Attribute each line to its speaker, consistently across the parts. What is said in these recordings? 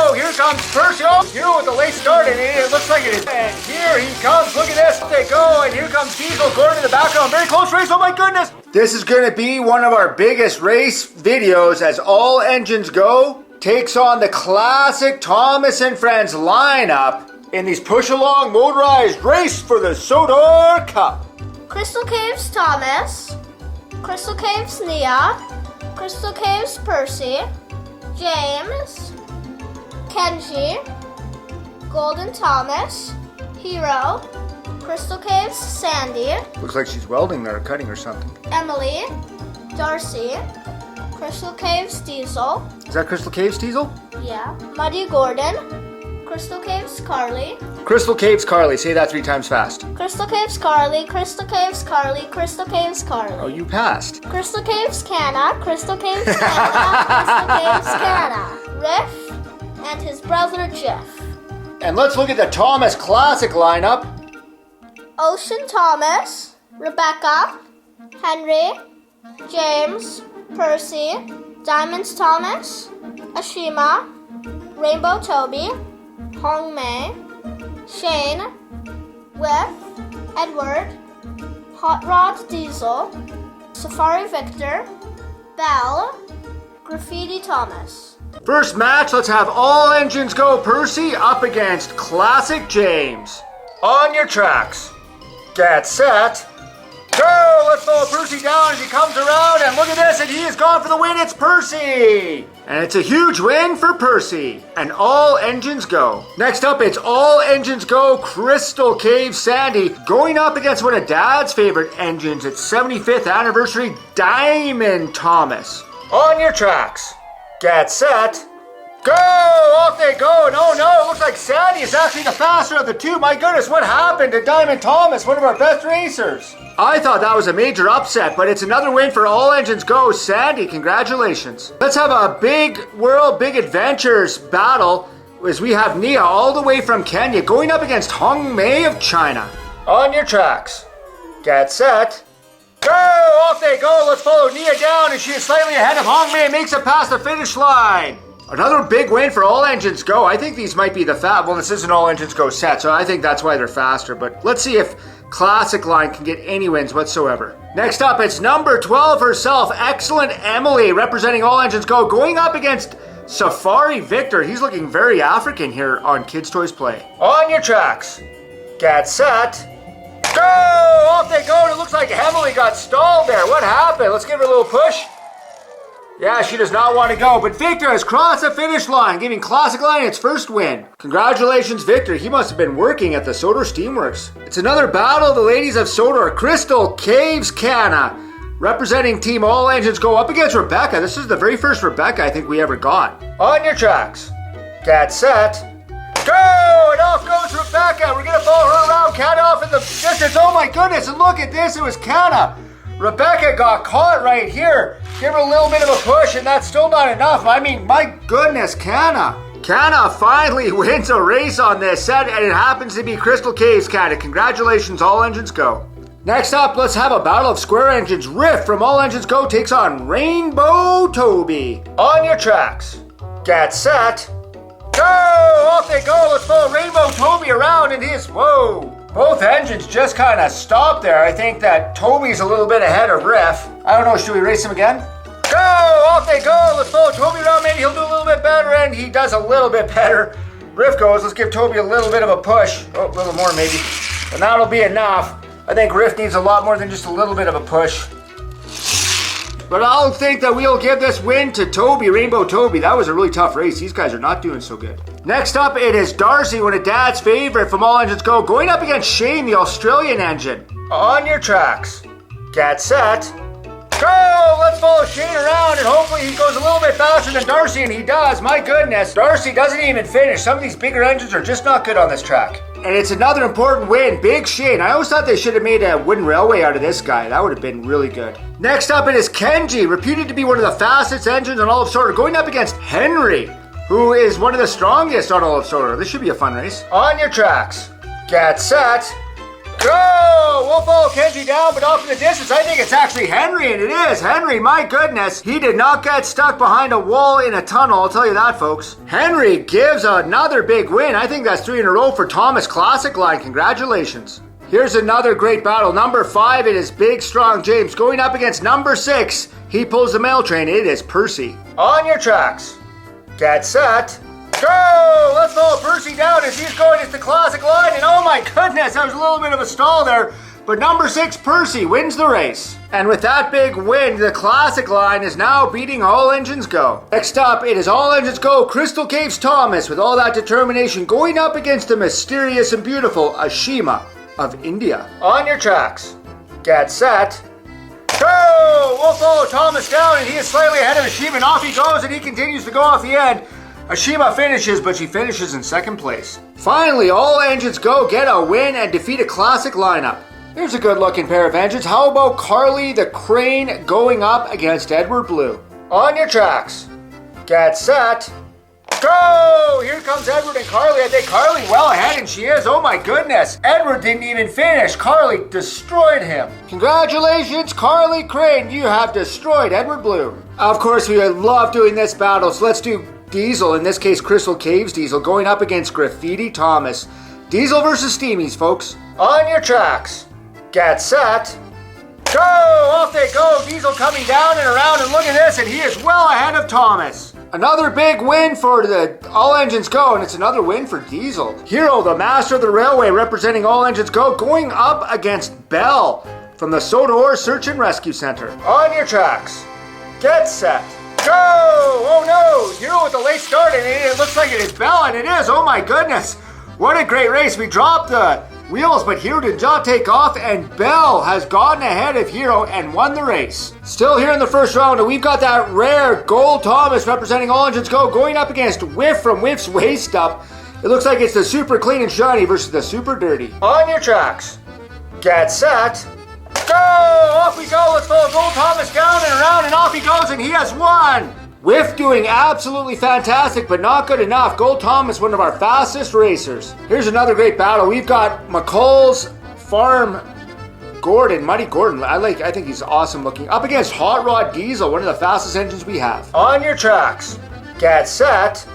Speaker 1: go. Here comes Percy. Oh, here with the late start, and it looks like it is. And here he comes. Look at this. They go, and here comes Diesel going in the background. Very close race. Oh my goodness. This is going to be one of our biggest race videos as All Engines Go takes on the classic Thomas and Friends lineup in these push-along motorized race for the Sodor Cup.
Speaker 2: Crystal Caves Thomas, Crystal Caves Nia, Crystal Caves Percy, James, Kenji, Golden Thomas, Hero, Crystal Caves Sandy,
Speaker 1: Looks like she's welding there or cutting or something.
Speaker 2: Emily, Darcy, Crystal Caves Diesel,
Speaker 1: Is that Crystal Caves, Diesel?
Speaker 2: yeah, Muddy Gordon, Crystal Caves Carly,
Speaker 1: Crystal Caves Carly. Say that 3 times fast.
Speaker 2: Crystal Caves Carly, Crystal Caves Carly, Crystal Caves Carly.
Speaker 1: Oh, you passed.
Speaker 2: Crystal Caves Canna, Crystal Caves Canna, Crystal Caves Canna, Riff, and his brother Jeff.
Speaker 1: And let's look at the Thomas Classic lineup.
Speaker 2: Ocean Thomas, Rebecca, Henry, James, Percy, Diamonds Thomas, Ashima, Rainbow Toby, Hong Mei, Shane, With, Edward, Hot Rod Diesel, Safari Victor, Belle, Graffiti Thomas.
Speaker 1: First match, let's have All Engines Go Percy up against Classic James. On your tracks. Get set. Go! Let's throw Percy down as he comes around, and look at this, and he is gone for the win. It's Percy! And it's a huge win for Percy. And All Engines Go. Next up, it's All Engines Go Crystal Cave Sandy going up against one of Dad's favorite engines. It's 75th anniversary Diamond Thomas. On your tracks. Get set. Go! Off they go! And oh no, it looks like Sandy is actually the faster of the two. My goodness, what happened to Diamond Thomas, one of our best racers? I thought that was a major upset, but it's another win for All Engines Go. Sandy, congratulations. Let's have a big world, big adventures battle as we have Nia all the way from Kenya going up against Hong Mei of China. On your tracks. Get set. Go! Off they go! Let's follow Nia down, and she is slightly ahead of Hong Mei and makes it past the finish line. Another big win for All Engines Go. I think these might be the well, this isn't All Engines Go set, so I think that's why they're faster. But let's see if Classic Line can get any wins whatsoever. Next up, it's number 12 herself, Excellent Emily, representing All Engines Go, going up against Safari Victor. He's looking very African here on Kids Toys Play. On your tracks. Get set. Go! Off they go, and it looks like Emily got stalled there. What happened? Let's give her a little push. Yeah, she does not want to go, but Victor has crossed the finish line, giving Classic Line its first win. Congratulations, Victor. He must have been working at the Sodor Steamworks. It's another battle of the ladies of Sodor, Crystal Caves Canna, representing Team All Engines Go up against Rebecca. This is the very first Rebecca I think we ever got. On your tracks. Get set. Go! And off goes Rebecca. We're going to follow her around, Canna off in the distance. Oh my goodness, and look at this. It was Canna. Rebecca got caught right here. Give her a little bit of a push, and that's still not enough. I mean, my goodness, Canna. Canna finally wins a race on this set, and it happens to be Crystal Caves Canna. Congratulations, All Engines Go. Next up, let's have a battle of square engines. Riff from All Engines Go takes on Rainbow Toby. On your tracks. Get set. Go! Off they go. Let's follow Rainbow Toby around, and he's, whoa. Both engines just kind of stopped there. I think that Toby's a little bit ahead of Riff. I don't know, should we race him again? Go! Off they go! Let's follow Toby around. Maybe he'll do a little bit better, and he does a little bit better. Riff goes. Let's give Toby a little bit of a push. Oh, a little more maybe. And that'll be enough. I think Riff needs a lot more than just a little bit of a push. But I'll think that we'll give this win to Toby, Rainbow Toby. That was a really tough race. These guys are not doing so good. Next up, it is Darcy, one of Dad's favorite from All Engines Go, going up against Shane, the Australian engine. On your tracks. Get set. Go! Let's follow Shane around, and hopefully he goes a little bit faster than Darcy, and he does. My goodness, Darcy doesn't even finish. Some of these bigger engines are just not good on this track. And it's another important win. Big Shane. I always thought they should have made a wooden railway out of this guy. That would have been really good. Next up, it is Kenji, reputed to be one of the fastest engines on all of Sodor, going up against Henry, who is one of the strongest on all of Sodor. This should be a fun race. On your tracks. Get set. Go! We'll follow Kenji down, but off in the distance, I think it's actually Henry, and it is. Henry, my goodness. He did not get stuck behind a wall in a tunnel, I'll tell you that, folks. Henry gives another big win. I think that's 3 in a row for Thomas Classic Line. Congratulations. Here's another great battle. Number 5, it is Big Strong James going up against number 6. He pulls the mail train. It is Percy. On your tracks. Get set. Go! Let's follow Percy down as he's going into the Classic Line. And oh my goodness, that was a little bit of a stall there. But number 6, Percy, wins the race. And with that big win, the Classic Line is now beating All Engines Go. Next up, it is All Engines Go Crystal Caves Thomas with all that determination going up against the mysterious and beautiful Ashima of India. On your tracks. Get set. Go! We'll follow Thomas down and he is slightly ahead of Ashima and off he goes and he continues to go off the end. Ashima finishes, but she finishes in 2nd place. Finally, All Engines Go get a win and defeat a classic lineup. Here's a good looking pair of engines. How about Carly the Crane going up against Edward Blue? On your tracks. Get set. Go! Here comes Edward and Carly. I think Carly well ahead, and she is. Oh my goodness. Edward didn't even finish. Carly destroyed him. Congratulations, Carly Crane. You have destroyed Edward Blue. Of course, we love doing this battle, so let's do Diesel, in this case Crystal Caves Diesel, going up against Graffiti Thomas. Diesel versus Steamies, folks. On your tracks. Get set. Go! Off they go. Diesel coming down and around, and look at this, and he is well ahead of Thomas. Another big win for the All Engines Go, and it's another win for Diesel. Hero, the master of the railway, representing All Engines Go, going up against Belle from the Sodor Search and Rescue Center. On your tracks. Get set. Go! Oh no! Hero with the late start, and it looks like it is Belle, and it is. Oh my goodness. What a great race. We dropped the wheels, but Hero did not take off, and Belle has gotten ahead of Hero and won the race. Still here in the first round, and we've got that rare Gold Thomas representing All Engines Go going up against Whiff from Whiff's Waste Up. It looks like it's the Super Clean and Shiny versus the Super Dirty. On your tracks. Get set. Go! Off we go. Let's follow Gold Thomas down and around, and off he goes, and he has won. Whiff doing absolutely fantastic, but not good enough. Gold Thomas, one of our fastest racers. Here's another great battle. We've got McCall's Farm Gordon, Muddy Gordon. I think he's awesome looking. Up against Hot Rod Diesel, one of the fastest engines we have. On your tracks. Get set.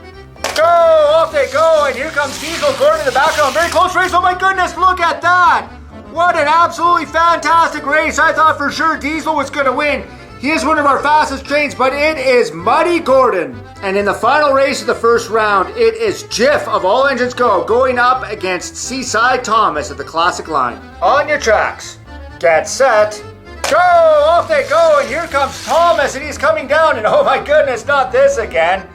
Speaker 1: Go! Off they go, and here comes Diesel Gordon in the background. Very close race. Oh my goodness, look at that. What an absolutely fantastic race. I thought for sure Diesel was going to win. He is one of our fastest trains, but it is Muddy Gordon. And in the final race of the first round, it is Jiff of All Engines Go going up against Seaside Thomas at the Classic Line. On your tracks. Get set. Go! Off they go, and here comes Thomas, and he's coming down, and oh my goodness, not this again.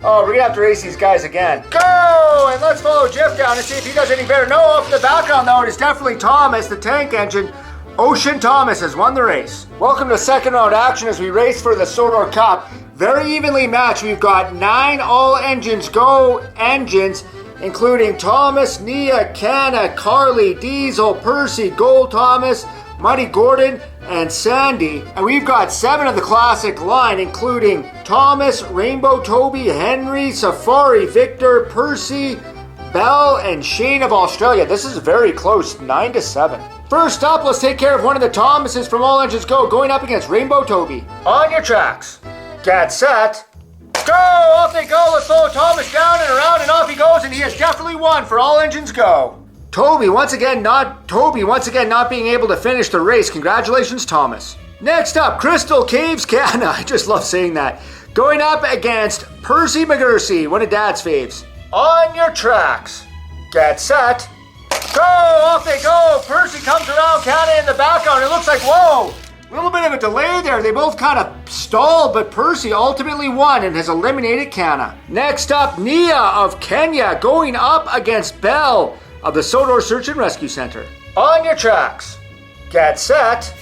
Speaker 1: Oh, we're going to have to race these guys again. Go! And let's follow Jiff down and see if he does any better. No, off in the background, though, it is definitely Thomas, the tank engine. Ocean Thomas has won the race. Welcome to second round action as we race for the Sodor Cup. Very evenly matched. We've got 9 All Engines Go engines, including Thomas, Nia, Canna, Carly, Diesel, Percy, Gold Thomas, Muddy Gordon, and Sandy. And we've got 7 of the classic line, including Thomas, Rainbow Toby, Henry, Safari, Victor, Percy, Belle, and Shane of Australia. This is very close, 9-7. First up, let's take care of one of the Thomases from All Engines Go, going up against Rainbow Toby. On your tracks. Get set. Go! Off they go. Let's follow Thomas down and around, and off he goes, and he has definitely won for All Engines Go. Toby once again not being able to finish the race. Congratulations, Thomas. Next up, Crystal Caves Canna. I just love saying that. Going up against Percy McGursey, one of Dad's faves. On your tracks. Get set. Go! Off they go! Percy comes around, Canna in the background. It looks like, whoa! A little bit of a delay there. They both kind of stalled, but Percy ultimately won and has eliminated Canna. Next up, Nia of Kenya going up against Belle of the Sodor Search and Rescue Center. On your tracks. Get set.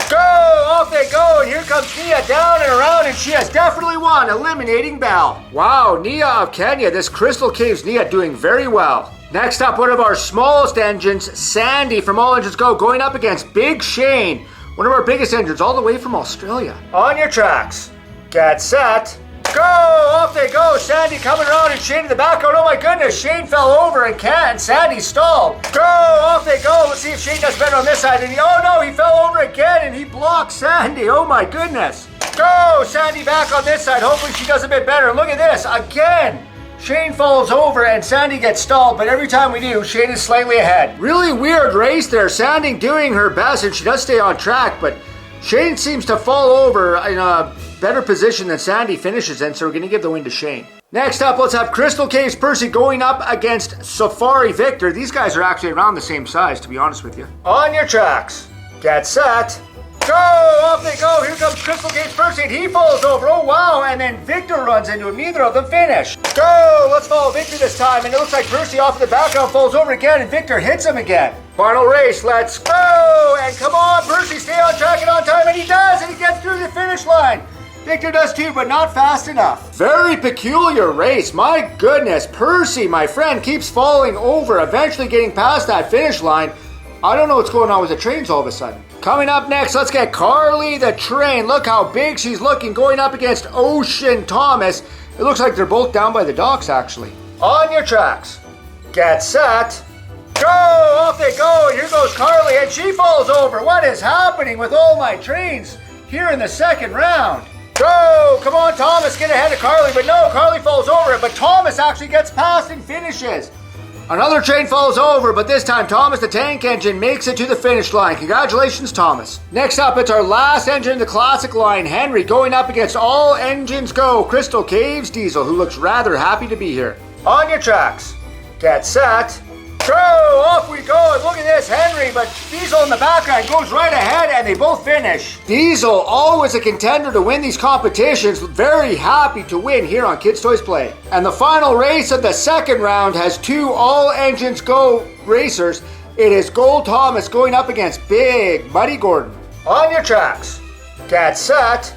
Speaker 1: Go! Off they go, and here comes Nia down and around, and she has definitely won, eliminating Belle. Wow, Nia of Kenya, this Crystal Caves Nia doing very well. Next up, one of our smallest engines, Sandy from All Engines Go, going up against Big Shane, one of our biggest engines all the way from Australia. On your tracks. Get set. Go! Off they go. Sandy coming around and Shane in the background. Oh my goodness, Shane fell over and Sandy stalled. Go! Off they go. Let's see if Shane does better on this side. And oh no, he fell over again and he blocked Sandy. Oh my goodness. Go! Sandy back on this side. Hopefully she does a bit better. Look at this. Again. Shane falls over and Sandy gets stalled, but every time we do, Shane is slightly ahead. Really weird race there. Sandy doing her best and she does stay on track, but Shane seems to fall over in a better position than Sandy finishes in, so we're going to give the win to Shane. Next up, let's have Crystal Caves Percy going up against Safari Victor. These guys are actually around the same size, to be honest with you. On your tracks. Get set. Go! Off they go. Here comes Crystal Caves Percy, and he falls over. Oh, wow. And then Victor runs into him. Neither of them finish. Go! Let's follow Victor this time. And it looks like Percy off in the background falls over again, and Victor hits him again. Final race. Let's go! And come on, Percy, stay on track and on time. And he does, and he gets through the finish line. Victor does too, but not fast enough. Very peculiar race. My goodness. Percy, my friend, keeps falling over, eventually getting past that finish line. I don't know what's going on with the trains all of a sudden. Coming up next, let's get Carly the train. Look how big she's looking, going up against Ocean Thomas. It looks like they're both down by the docks, actually. On your tracks. Get set. Go! Off they go. And here goes Carly, and she falls over. What is happening with all my trains here in the second round? Go! Come on, Thomas, get ahead of Carly. But no, Carly falls over it, but Thomas actually gets past and finishes. Another train falls over, but this time Thomas the Tank Engine makes it to the finish line. Congratulations, Thomas. Next up, it's our last engine in the classic line, Henry, going up against All Engines Go, Crystal Caves Diesel, who looks rather happy to be here. On your tracks. Get set. Go! Off we go, and look at this, Henry, but Diesel in the background goes right ahead, and they both finish. Diesel, always a contender to win these competitions, very happy to win here on Kids Toys Play. And the final race of the second round has two All Engines Go racers. It is Gold Thomas going up against Big Muddy Gordon. On your tracks. Get set.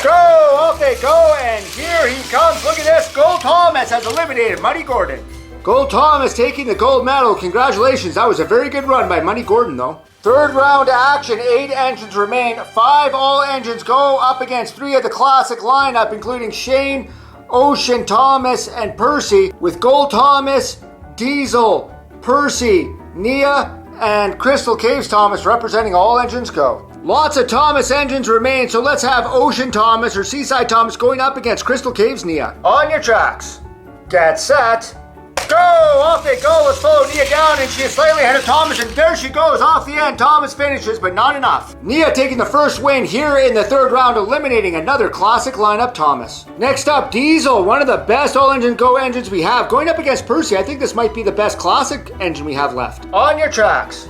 Speaker 1: Go! Off they go, and here he comes. Look at this, Gold Thomas has eliminated Muddy Gordon. Gold Thomas taking the gold medal. Congratulations. That was a very good run by Muddy Gordon, though. Third round action. 8 engines remain. 5 All Engines Go up against 3 of the classic lineup, including Shane, Ocean, Thomas, and Percy, with Gold Thomas, Diesel, Percy, Nia, and Crystal Caves Thomas representing All Engines Go. Lots of Thomas engines remain, so let's have Ocean Thomas or Seaside Thomas going up against Crystal Caves Nia. On your tracks. Get set. Go! Off they go. Let's follow Nia down, and she is slightly ahead of Thomas, and there she goes off the end. Thomas finishes, but not enough. Nia taking the first win here in the third round, eliminating another classic lineup Thomas. Next up, Diesel, one of the best All Engine Go engines we have, going up against Percy. I think this might be the best classic engine we have left. On your tracks.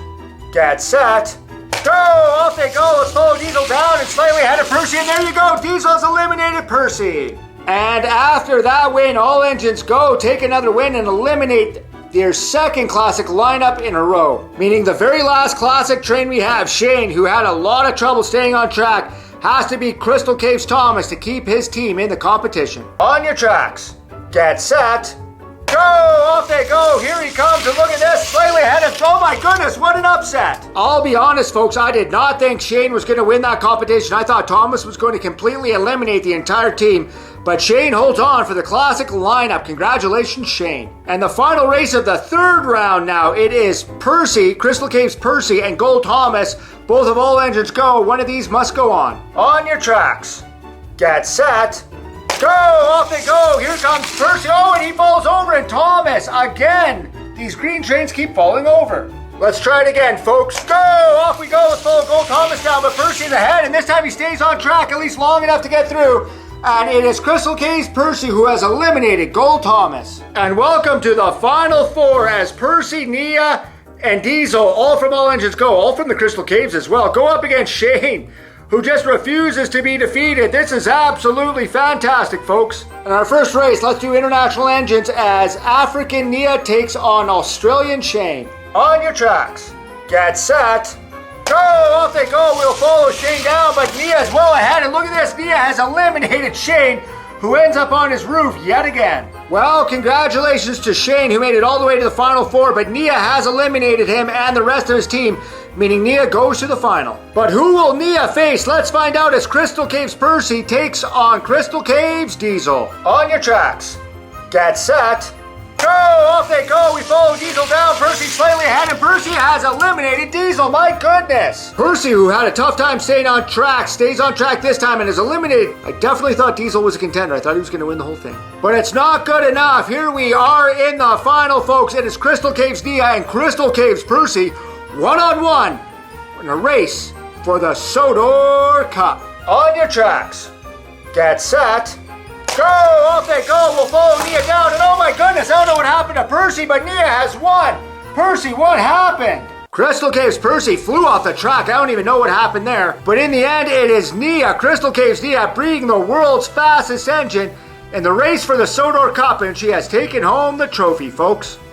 Speaker 1: Get set. Go! Off they go. Let's follow Diesel down, and slightly ahead of Percy, and there you go. Diesel has eliminated Percy. And after that win, All Engines Go take another win and eliminate their second classic lineup in a row. Meaning the very last classic train we have, Shane, who had a lot of trouble staying on track, has to beat Crystal Caves Thomas to keep his team in the competition. On your tracks. Get set. Go! Off they go. Here he comes, and look at this, slightly ahead of, oh my goodness, what an upset. I'll be honest, folks, I did not think Shane was going to win that competition. I thought Thomas was going to completely eliminate the entire team, but Shane holds on for the classic lineup. Congratulations, Shane. And the final race of the third round now, it is Percy, Crystal Caves Percy, and Gold Thomas, both of All Engines Go. One of these must go on. On your tracks. Get set. Go! Off they go! Here comes Percy. Oh, and he falls over, and Thomas again. These green trains keep falling over. Let's try it again, folks. Go! Off we go. Let's follow Gold Thomas down, but Percy's ahead, and this time he stays on track at least long enough to get through. And it is Crystal Caves Percy who has eliminated Gold Thomas. And welcome to the final four as Percy, Nia, and Diesel, all from All Engines Go, all from the Crystal Caves as well, go up against Shane, who just refuses to be defeated. This is absolutely fantastic, folks. In our first race, let's do international engines as African Nia takes on Australian Shane. On your tracks. Get set. Go! Off they go. We'll follow Shane down, but Nia is well ahead. And look at this. Nia has eliminated Shane, who ends up on his roof yet again. Well, congratulations to Shane, who made it all the way to the final four, but Nia has eliminated him and the rest of his team. meaning Nia goes to the final. But who will Nia face? Let's find out as Crystal Caves Percy takes on Crystal Caves Diesel. On your tracks. Get set. Go! Off they go! We follow Diesel down. Percy slightly ahead, and Percy has eliminated Diesel. My goodness! Percy, who had a tough time staying on track, stays on track this time and is eliminated. I definitely thought Diesel was a contender. I thought he was going to win the whole thing. But it's not good enough. Here we are in the final, folks. It is Crystal Caves Nia and Crystal Caves Percy one-on-one in a race for the Sodor Cup. On your tracks. Get set. Go! Off they go! We'll follow Nia down, and oh my goodness, I don't know what happened to Percy, but Nia has won! Percy, what happened? Crystal Caves Percy flew off the track. I don't even know what happened there. But in the end, it is Nia, Crystal Caves Nia, being the world's fastest engine in the race for the Sodor Cup, and she has taken home the trophy, folks.